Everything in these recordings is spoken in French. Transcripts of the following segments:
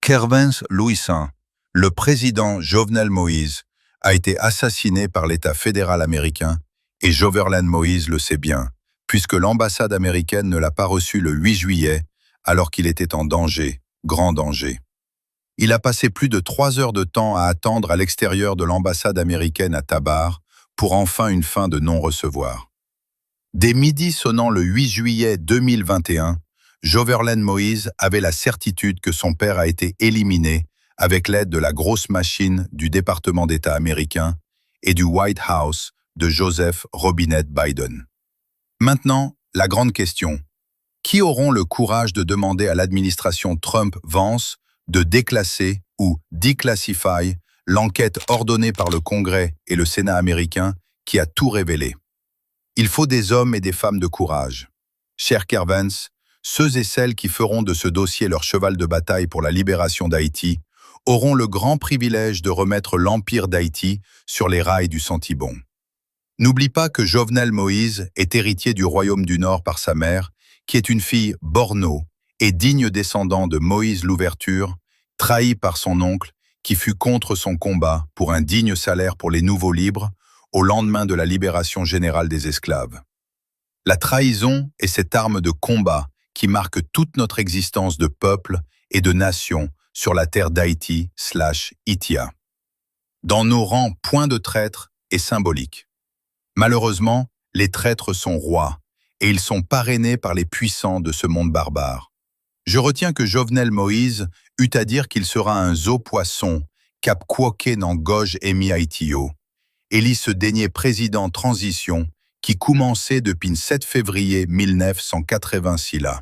Kervens Louis-Saint, le président Jovenel Moïse, a été assassiné par l'État fédéral américain et Jovenel Moïse le sait bien, puisque l'ambassade américaine ne l'a pas reçu le 8 juillet alors qu'il était en danger, grand danger. Il a passé plus de 3 heures de temps à attendre à l'extérieur de l'ambassade américaine à Tabar pour enfin une fin de non-recevoir. Dès midi sonnant le 8 juillet 2021, Jovenel Moïse avait la certitude que son père a été éliminé avec l'aide de la grosse machine du département d'État américain et du White House de Joseph Robinette Biden. Maintenant, la grande question. Qui auront le courage de demander à l'administration Trump-Vance de déclasser ou declassify l'enquête ordonnée par le Congrès et le Sénat américain qui a tout révélé? Il faut des hommes et des femmes de courage. Cher Kervens, ceux et celles qui feront de ce dossier leur cheval de bataille pour la libération d'Haïti auront le grand privilège de remettre l'empire d'Haïti sur les rails du Santibon. N'oublie pas que Jovenel Moïse est héritier du Royaume du Nord par sa mère, qui est une fille borno et digne descendant de Moïse l'Ouverture, trahi par son oncle, qui fut contre son combat pour un digne salaire pour les nouveaux libres, au lendemain de la libération générale des esclaves. La trahison est cette arme de combat qui marque toute notre existence de peuple et de nation sur la terre d'Haïti/Itia. Dans nos rangs, point de traître est symbolique. Malheureusement, les traîtres sont rois, et ils sont parrainés par les puissants de ce monde barbare. Je retiens que Jovenel Moïse eut à dire qu'il sera un zo-poisson, cap quoqué dans Goge Emi Haïtio. Élit ce dernier président transition qui commençait depuis le 7 février 1986 là.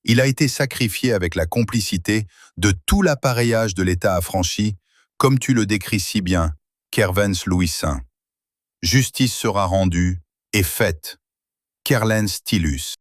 Il a été sacrifié avec la complicité de tout l'appareillage de l'État affranchi, comme tu le décris si bien, Kervens Louis-Saint. Justice sera rendue et faite. Kerlens Stylus.